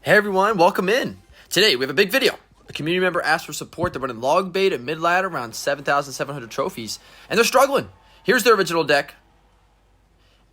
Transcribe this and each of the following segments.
Hey everyone, welcome in. Today we have a big video. A community member asked for support. They're running Logbait at Midladder around 7,700 trophies, and they're struggling. Here's their original deck,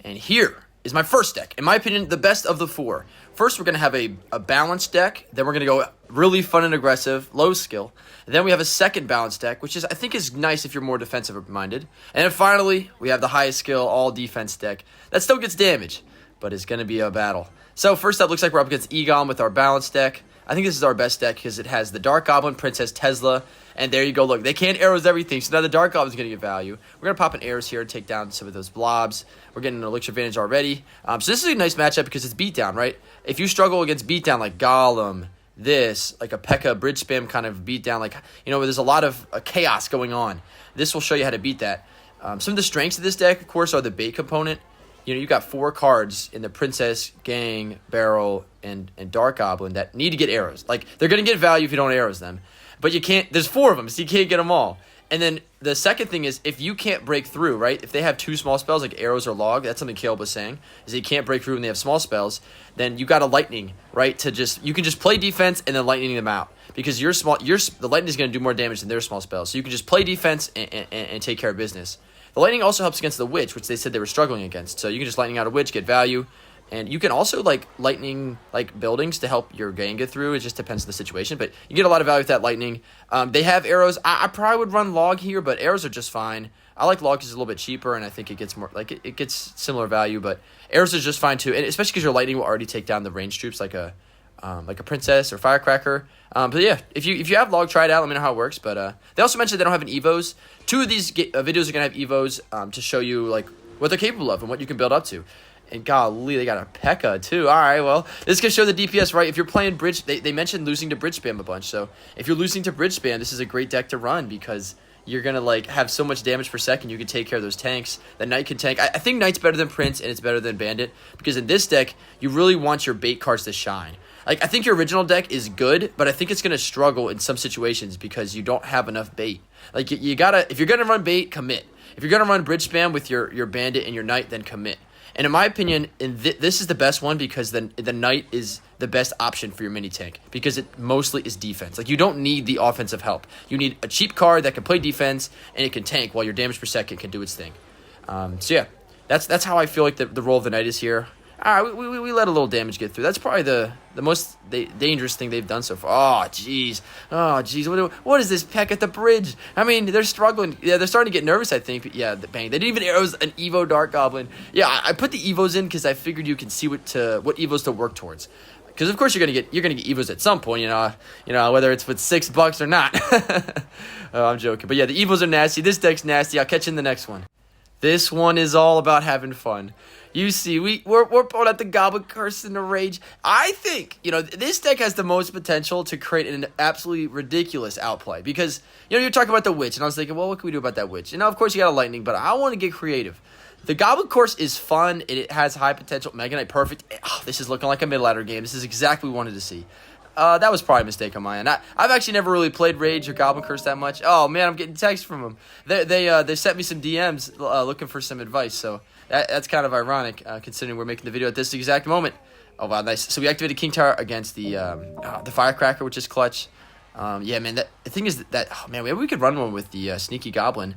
and here is my first deck. In my opinion, the best of the four. First, we're going to have a balanced deck. Then we're going to go really fun and aggressive, low skill. And then we have a second balanced deck, which I think is nice if you're more defensive minded. And then finally, we have the highest skill, all defense deck. That still gets damage, but it's going to be a battle. So first up, looks like we're up against Egon with our balanced deck. I think this is our best deck because it has the Dark Goblin, Princess, Tesla, and there you go. Look, they can't arrows everything, so now the Dark Goblin's going to get value. We're going to pop an arrows here and take down some of those blobs. We're getting an elixir advantage already. So this is a nice matchup because it's beatdown, right? If you struggle against beatdown like Golem, like a P.E.K.K.A. bridge spam kind of beatdown, like, you know, where there's a lot of chaos going on, this will show you how to beat that. Some of the strengths of this deck, of course, are the bait component. You know, you've got 4 cards in the Princess, Gang, Barrel, and Dark Goblin that need to get arrows. Like, they're going to get value if you don't arrows them. But you can't, there's 4 of them, so you can't get them all. And then the second thing is, if you can't break through, right? If they have 2 small spells, like arrows or log, that's something Caleb was saying, is that you can't break through when they have small spells, then you got a lightning, right? You can just play defense and then lightning them out. Because the lightning is going to do more damage than their small spells. So you can just play defense and take care of business. The lightning also helps against the witch, which they said they were struggling against. So you can just lightning out a witch, get value. And you can also lightning buildings to help your gang get through. It just depends on the situation, but you get a lot of value with that lightning. They have arrows. I probably would run log here, but arrows are just fine. I like log because it's a little bit cheaper, and I think it gets more it gets similar value. But arrows is just fine too, and especially because your lightning will already take down the range troops like a princess or firecracker. But yeah, if you have log, try it out. Let me know how it works. But they also mentioned they don't have an evos. 2 of these videos are gonna have evos to show you what they're capable of and what you can build up to. And golly, they got a P.E.K.K.A. too. All right, well, this can show the DPS, right? If you're playing bridge, they mentioned losing to bridge spam a bunch. So if you're losing to bridge spam, this is a great deck to run because you're going to have so much damage per second. You can take care of those tanks. The Knight can tank. I think Knight's better than Prince and it's better than Bandit because in this deck, you really want your bait cards to shine. I think your original deck is good, but I think it's going to struggle in some situations because you don't have enough bait. You gotta, if you're going to run bait, commit. If you're going to run bridge spam with your Bandit and your Knight, then commit. And in my opinion, this is the best one because the Knight is the best option for your mini tank because it mostly is defense. You don't need the offensive help. You need a cheap card that can play defense and it can tank while your damage per second can do its thing. So yeah, that's how I feel like the role of the Knight is here. All right, we let a little damage get through. That's probably the most dangerous thing they've done so far. Oh, jeez. What is this P.E.K.K.A. at the bridge? I mean, they're struggling. Yeah, they're starting to get nervous, I think. But yeah, bang. They didn't even arrows an Evo Dark Goblin. Yeah, I put the Evos in because I figured you can see what Evos to work towards. Because, of course, you're gonna get Evos at some point, you know, whether it's with $6 or not. Oh, I'm joking. But yeah, the Evos are nasty. This deck's nasty. I'll catch you in the next one. This one is all about having fun. You see, we're pulling out the Goblin Curse in the Rage. I think, this deck has the most potential to create an absolutely ridiculous outplay. Because, you're talking about the Witch, and I was thinking, well, what can we do about that Witch? And now, of course, you got a Lightning, but I want to get creative. The Goblin Course is fun, and it has high potential. megaknight, perfect. Oh, this is looking like a mid-ladder game. This is exactly what we wanted to see. That was probably a mistake on my end. I've actually never really played Rage or Goblin Curse that much. Oh, man, I'm getting texts from them. They sent me some DMs looking for some advice, so that's kind of ironic considering we're making the video at this exact moment. Oh, wow, nice. So we activated King Tower against the Firecracker, which is clutch. Yeah, man, the thing is that oh, man, maybe we could run one with the Sneaky Goblin.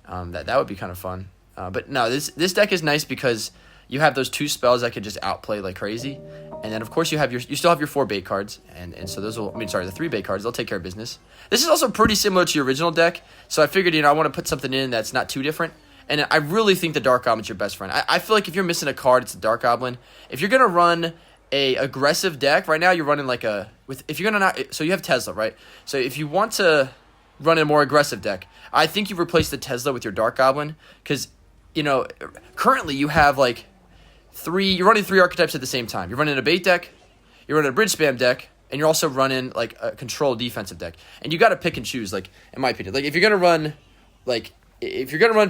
That would be kind of fun. But no, this deck is nice because you have those 2 spells that could just outplay like crazy. And then, of course, you still have your 4 bait cards. And so the 3 bait cards, they'll take care of business. This is also pretty similar to your original deck. So I figured, I want to put something in that's not too different. And I really think the Dark Goblin's your best friend. I feel like if you're missing a card, it's the Dark Goblin. If you're going to run a aggressive deck, right now you're running so you have Tesla, right? So if you want to run a more aggressive deck, I think you replace the Tesla with your Dark Goblin. Because, currently you have you're running 3 archetypes at the same time. You're running a bait deck, you're running a bridge spam deck, and you're also running a control defensive deck. And you got to pick and choose, in my opinion. If you're gonna run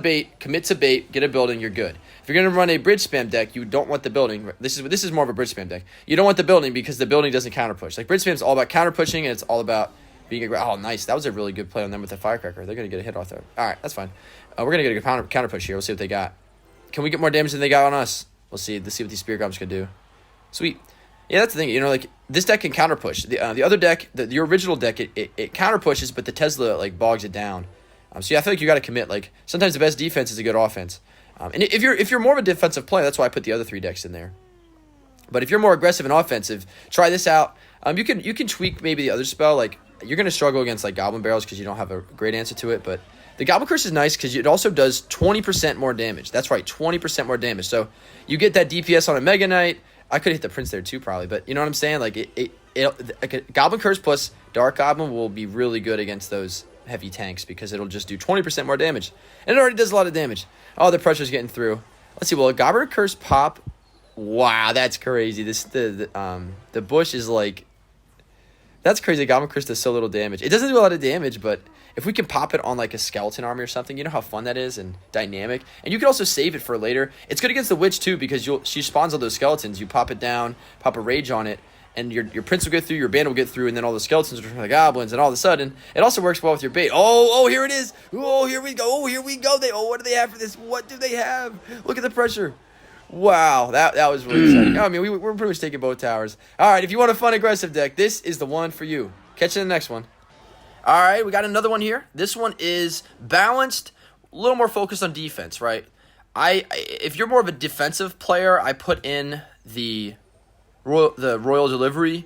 bait, commit to bait, get a building, you're good. If you're gonna run a bridge spam deck, you don't want the building. This is more of a bridge spam deck. You don't want the building because the building doesn't counter push. Bridge spam is all about counter pushing, and it's all about being aggressive. Oh, nice. That was a really good play on them with the Firecracker. They're gonna get a hit off there. All right, that's fine. We're gonna get a counter push here. We'll see what they got. Can we get more damage than they got on us? Let's see what these Spear Goblins can do. Sweet. Yeah, that's the thing. You know, like this deck can counter push. The other deck, the original deck, it counter pushes, but the Tesla like bogs it down. So yeah, I feel like you got to commit. Like sometimes the best defense is a good offense. And if you're more of a defensive player, that's why I put the other 3 decks in there. But if you're more aggressive and offensive, try this out. You can tweak maybe the other spell. Like you're gonna struggle against like Goblin Barrels because you don't have a great answer to it. But the Goblin Curse is nice because it also does 20% more damage. That's right, 20% more damage. So you get that DPS on a Mega Knight. I could hit the Prince there too, probably, but you know what I'm saying? Like like a Goblin Curse plus Dark Goblin will be really good against those heavy tanks because it'll just do 20% more damage, and it already does a lot of damage. Oh, the pressure's getting through. Let's see. Will a Goblin Curse pop? Wow, that's crazy. The bush is like, that's crazy. Goblin Curse does so little damage. It doesn't do a lot of damage, but if we can pop it on like a skeleton army or something, you know how fun that is and dynamic. And you can also save it for later. It's good against the witch too because she spawns all those skeletons. You pop it down, pop a rage on it, and your prince will get through, your band will get through, and then all the skeletons will turn to the goblins. And all of a sudden, it also works well with your bait. Oh, here it is. Oh, here we go. Oh, here we go. What do they have for this? What do they have? Look at the pressure. Wow, that was really exciting. I mean, we're pretty much taking both towers. All right, if you want a fun aggressive deck, this is the one for you. Catch you in the next one. All right, we got another one here. This one is balanced, a little more focused on defense, right? If you're more of a defensive player, I put in the Royal Delivery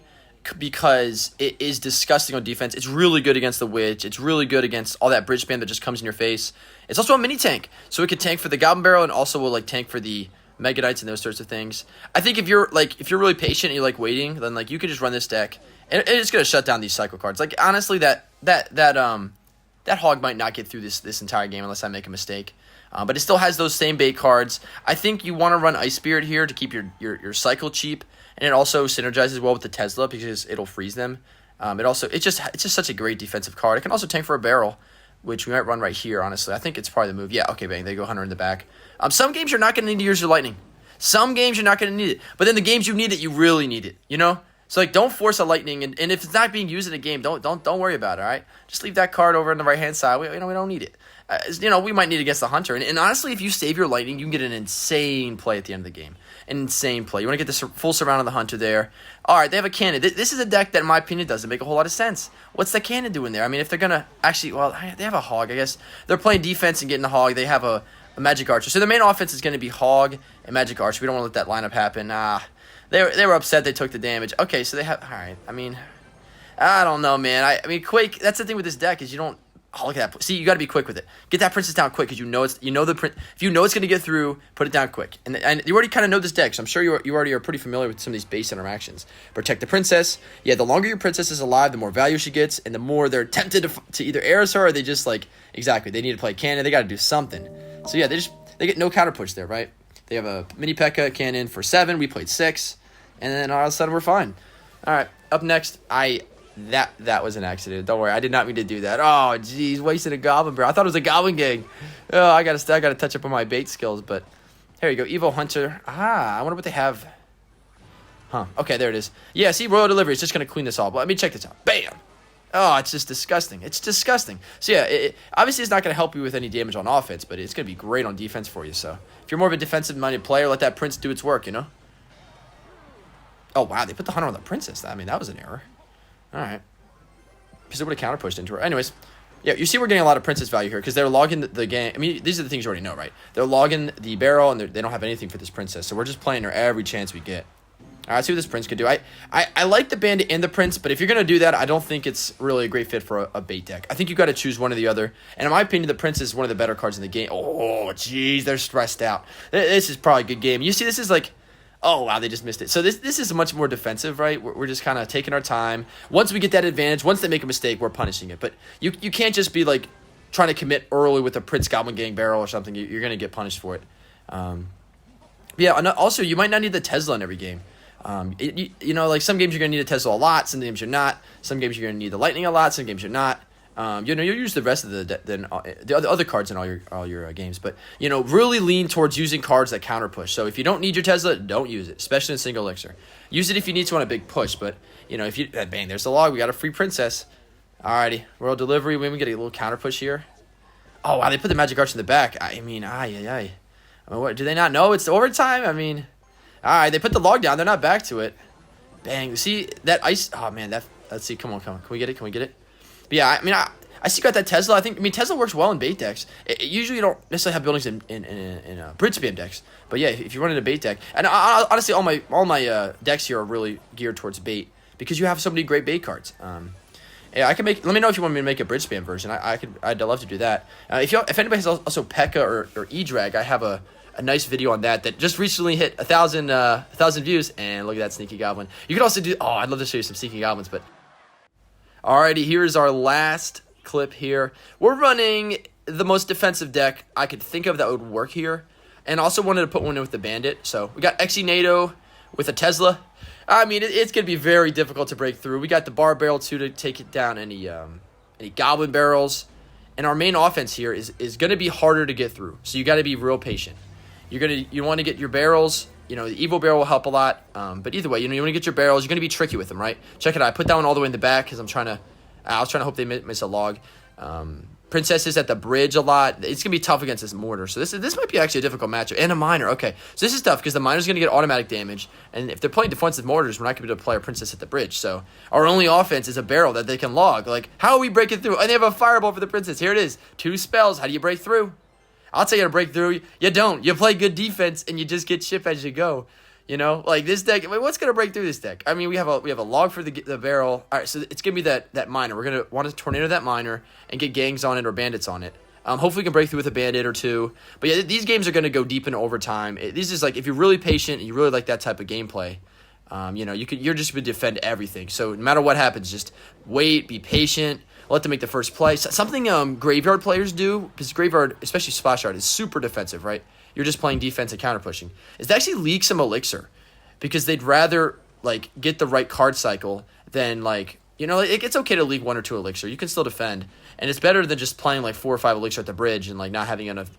because it is disgusting on defense. It's really good against the Witch. It's really good against all that bridge spam that just comes in your face. It's also a mini tank, so it can tank for the Goblin Barrel and also will like tank for the Mega Knights and those sorts of things. I think if you're really patient and you like waiting, then like you can just run this deck and it's gonna shut down these cycle cards. Like honestly, that hog might not get through this entire game unless I make a mistake. But it still has those same bait cards. I think you want to run Ice Spirit here to keep your cycle cheap, and it also synergizes well with the Tesla because it'll freeze them. It's just such a great defensive card. It can also tank for a barrel, which we might run right here. Honestly, I think it's probably the move. Yeah, okay, bang. They go Hunter in the back. Some games you're not going to need to use your lightning. Some games you're not going to need it, but then the games you need it, you really need it. You know. So like, don't force a lightning, and if it's not being used in a game, don't worry about it. All right, just leave that card over on the right hand side. We don't need it. We might need it against the hunter, and honestly, if you save your lightning, you can get an insane play at the end of the game. An insane play. You want to get this full surround on the hunter there. All right, they have a cannon. This is a deck that, in my opinion, doesn't make a whole lot of sense. What's the cannon doing there? I mean, if they're gonna actually, well, they have a hog. I guess they're playing defense and getting the hog. They have a magic archer. So the main offense is going to be hog and magic archer. We don't want to let that lineup happen. They were upset they took the damage. Okay, so they have... All right, I mean... I don't know, man. I mean, Quake... That's the thing with this deck is you don't... Oh, look at that. See, you got to be quick with it. Get that princess down quick because if you know it's going to get through, put it down quick. And you already kind of know this deck, so I'm sure you already are pretty familiar with some of these base interactions. Protect the princess. Yeah, the longer your princess is alive, the more value she gets, and the more they're tempted to either Eris her or they just like... Exactly, they need to play cannon. They got to do something. So yeah, they get no counter push there, right? They have a mini P.E.K.K.A cannon for 7. We played 6. And then all of a sudden we're fine. All right, up next, that was an accident. Don't worry, I did not mean to do that. Oh, jeez, wasted a goblin barrel. I thought it was a goblin gang. Oh, I gotta touch up on my bait skills. But here you go, Evo Hunter. I wonder what they have. Huh? Okay, there it is. Yeah, see, Royal Delivery is just gonna clean this all. But let me check this out. Bam. Oh, it's just disgusting. It's disgusting. So yeah, obviously it's not going to help you with any damage on offense, but it's going to be great on defense for you. So if you're more of a defensive-minded player, let that prince do its work, you know? Oh, wow, they put the hunter on the princess. I mean, that was an error. All right. Because it would have counter-pushed into her. Anyways, yeah, you see we're getting a lot of princess value here because they're logging the game. I mean, these are the things you already know, right? They're logging the barrel, and they don't have anything for this princess. So we're just playing her every chance we get. All right, let's see what this prince could do. I like the bandit and the prince, but if you're going to do that, I don't think it's really a great fit for a bait deck. I think you got to choose one or the other. And in my opinion, the prince is one of the better cards in the game. Oh, jeez, they're stressed out. This is probably a good game. You see, this is like, oh, wow, they just missed it. So this is much more defensive, right? We're just kind of taking our time. Once we get that advantage, once they make a mistake, we're punishing it. But you can't just be like trying to commit early with a prince goblin gang barrel or something. You're going to get punished for it. Yeah, and also, you might not need the Tesla in every game. Like some games you're going to need a Tesla a lot, some games you're not. Some games you're going to need the lightning a lot, some games you're not. You'll use the rest of the other cards in all your games, but really lean towards using cards that counter push. So if you don't need your Tesla, don't use it, especially in single elixir. Use it if you need to on a big push, but if you bang, there's the log. We got a free princess. Alrighty, Royal Delivery. When we get a little counter push here. Oh wow, they put the magic arch in the back. I mean, what do they not know? It's overtime. I mean. All right, they put the log down. They're not back to it. Bang. See, that ice... Oh, man, that... Let's see. Come on, come on. Can we get it? Can we get it? But yeah, I mean, I see you got that Tesla. I mean, Tesla works well in bait decks. Usually you don't necessarily have buildings in bridge spam decks. But yeah, if you run in a bait deck... And honestly, all my decks here are really geared towards bait because you have so many great bait cards. Yeah, I can make... Let me know if you want me to make a bridge spam version. I'd love to do that. If anybody has also P.E.K.K.A. or E-Drag, I have a nice video on that just recently hit 1,000 views. And look at that sneaky goblin. You can also do... Oh, I'd love to show you some sneaky goblins, but... Alrighty, here's our last clip here. We're running the most defensive deck I could think of that would work here. And also wanted to put one in with the bandit. So we got Xe NATO with a Tesla. I mean, it's going to be very difficult to break through. We got the bar barrel, too, to take it down any goblin barrels. And our main offense here is going to be harder to get through. So you got to be real patient. You want to get your barrels. You know, the evil barrel will help a lot. But either way, you want to get your barrels. You're going to be tricky with them, right? Check it out. I put that one all the way in the back because I was trying to hope they miss a log. Princesses at the bridge a lot. It's going to be tough against this mortar. So this might be actually a difficult matchup. And a miner. Okay. So this is tough because the miner's going to get automatic damage. And if they're playing defensive mortars, we're not going to be able to play a princess at the bridge. So our only offense is a barrel that they can log. Like, how are we breaking through? And they have a fireball for the princess. Here it is. 2 spells. How do you break through? I'll tell you how to break through. You don't. You play good defense and you just get ship as you go. You know, like this deck. I mean, what's gonna break through this deck? I mean, we have a log for the barrel. All right, so it's gonna be that miner. We're gonna want to tornado that miner and get gangs on it or bandits on it. Hopefully, we can break through with a bandit or 2. But yeah, these games are gonna go deep in overtime. This is like if you're really patient and you really like that type of gameplay. You know, you're just gonna defend everything. So no matter what happens, just wait, be patient. Let them make the first play. Something graveyard players do, because graveyard, especially splash art, is super defensive, right? You're just playing defense and counter pushing. Is to actually leak some elixir, because they'd rather like get the right card cycle than like, you know, it's okay to leak 1 or 2 elixir. You can still defend, and it's better than just playing like 4 or 5 elixir at the bridge and like not having enough,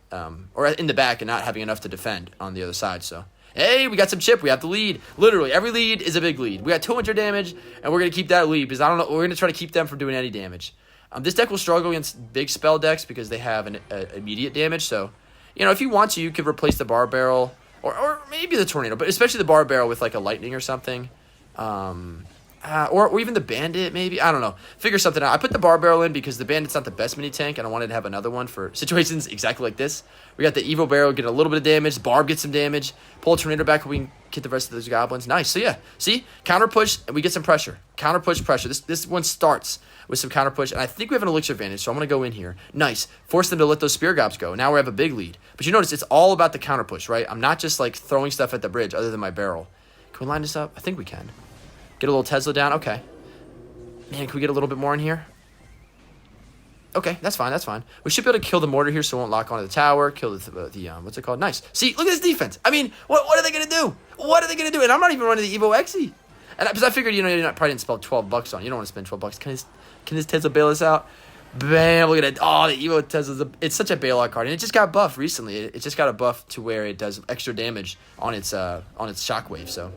or in the back and not having enough to defend on the other side. So hey, we got some chip. We have the lead. Literally, every lead is a big lead. We got 200 damage, and we're going to keep that lead because I don't know. We're going to try to keep them from doing any damage. This deck will struggle against big spell decks because they have an immediate damage. So, you know, if you want to, you could replace the bar barrel or maybe the tornado, but especially the bar barrel with like a lightning or something. Or even the bandit, maybe. I don't know. Figure something out. I put the bar barrel in because the bandit's not the best mini tank, and I wanted to have another one for situations exactly like this. We got the evil barrel get a little bit of damage. Barb gets some damage. Pull a tornado back, we can get the rest of those goblins. Nice. So yeah, see, counter push, and we get some pressure. Counter push pressure. This one starts with some counter push, and I think we have an elixir advantage, so I'm gonna go in here. Nice. Force them to let those spear gobs go. Now we have a big lead. But you notice it's all about the counter push, right? I'm not just like throwing stuff at the bridge other than my barrel. Can we line this up? I think we can. Get a little Tesla down. Okay. Man, can we get a little bit more in here? Okay, that's fine. That's fine. We should be able to kill the mortar here so it won't lock onto the tower. Kill the what's it called? Nice. See, look at this defense. I mean, what are they going to do? What are they going to do? And I'm not even running the Evo Xe. And because I figured, you know, you're not, probably didn't spend $12 on it. You don't want to spend $12. Can this Tesla bail us out? Bam, look at it. Oh, the Evo Tesla's it's such a bailout card. And it just got buffed recently. It just got a buff to where it does extra damage on its shockwave, so...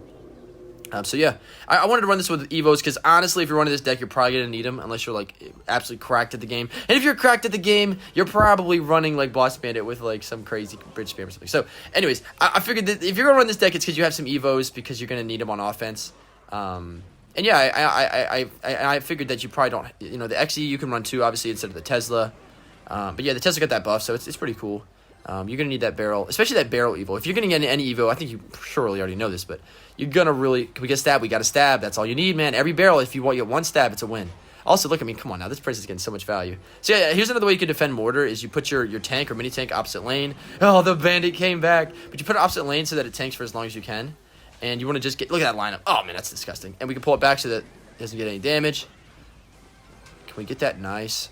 So yeah, I wanted to run this with Evos because honestly, if you're running this deck, you're probably going to need them unless you're like absolutely cracked at the game. And if you're cracked at the game, you're probably running like Boss Bandit with like some crazy bridge spam or something. So anyways, I figured that if you're going to run this deck, it's because you have some Evos because you're going to need them on offense. And yeah, I figured that you probably don't, you know, the Xe you can run too, obviously, instead of the Tesla. But yeah, the Tesla got that buff, so it's pretty cool. You're going to need that barrel, especially that barrel Evo. If you're going to get any Evo, I think you surely already know this, but you're going to really... Can we get a stab? We got a stab. That's all you need, man. Every barrel, if you want you get 1 stab, it's a win. Also, look, I mean, come on now. This price is getting so much value. So yeah, here's another way you can defend mortar is you put your tank or mini tank opposite lane. Oh, the bandit came back. But you put it opposite lane so that it tanks for as long as you can. And you want to just get... Look at that lineup. Oh, man, that's disgusting. And we can pull it back so that it doesn't get any damage. Can we get that? Nice.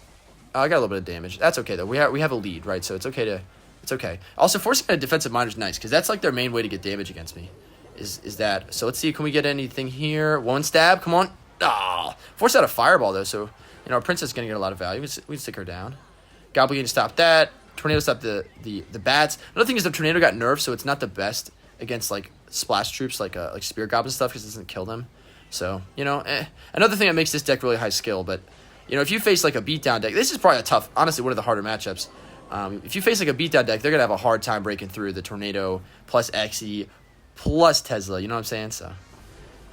Oh, I got a little bit of damage. That's okay, though. We have a lead, right? So it's okay to... It's okay. Also, forcing a defensive miner is nice because that's like their main way to get damage against me. Is that? So let's see. Can we get anything here? 1 stab. Come on. Ah, force out a fireball though. So you know our princess is gonna get a lot of value. We can stick her down. Goblin to stop that. Tornado stop the bats. Another thing is the tornado got nerfed, so it's not the best against like splash troops like spear goblin stuff because it doesn't kill them. So you know, another thing that makes this deck really high skill. But you know, if you face like a beatdown deck, this is probably a tough, honestly, one of the harder matchups. If you face like a beatdown deck, they're gonna have a hard time breaking through the tornado plus Xe plus Tesla. You know what I'm saying? So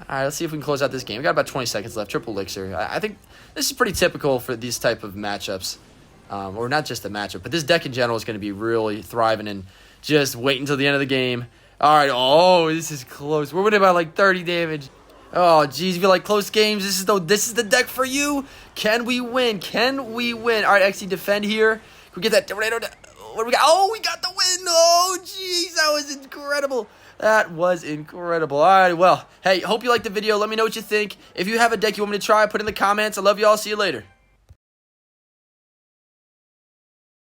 All right, let's see if we can close out this game. We got about 20 seconds left. Triple elixir. I think this is pretty typical for these type of matchups. Or not just the matchup, but this deck in general is going to be really thriving and just wait until the end of the game. All right. Oh, this is close. We're winning by like 30 damage. Oh, geez. If you like close games, this is the deck for you. Can we win? Can we win? All right, XD defend here. Can we get that tornado? What do we got? Oh, we got the win. Oh, jeez. That was incredible. That was incredible. All right, well, hey, hope you liked the video. Let me know what you think. If you have a deck you want me to try, put it in the comments. I love you all. See you later.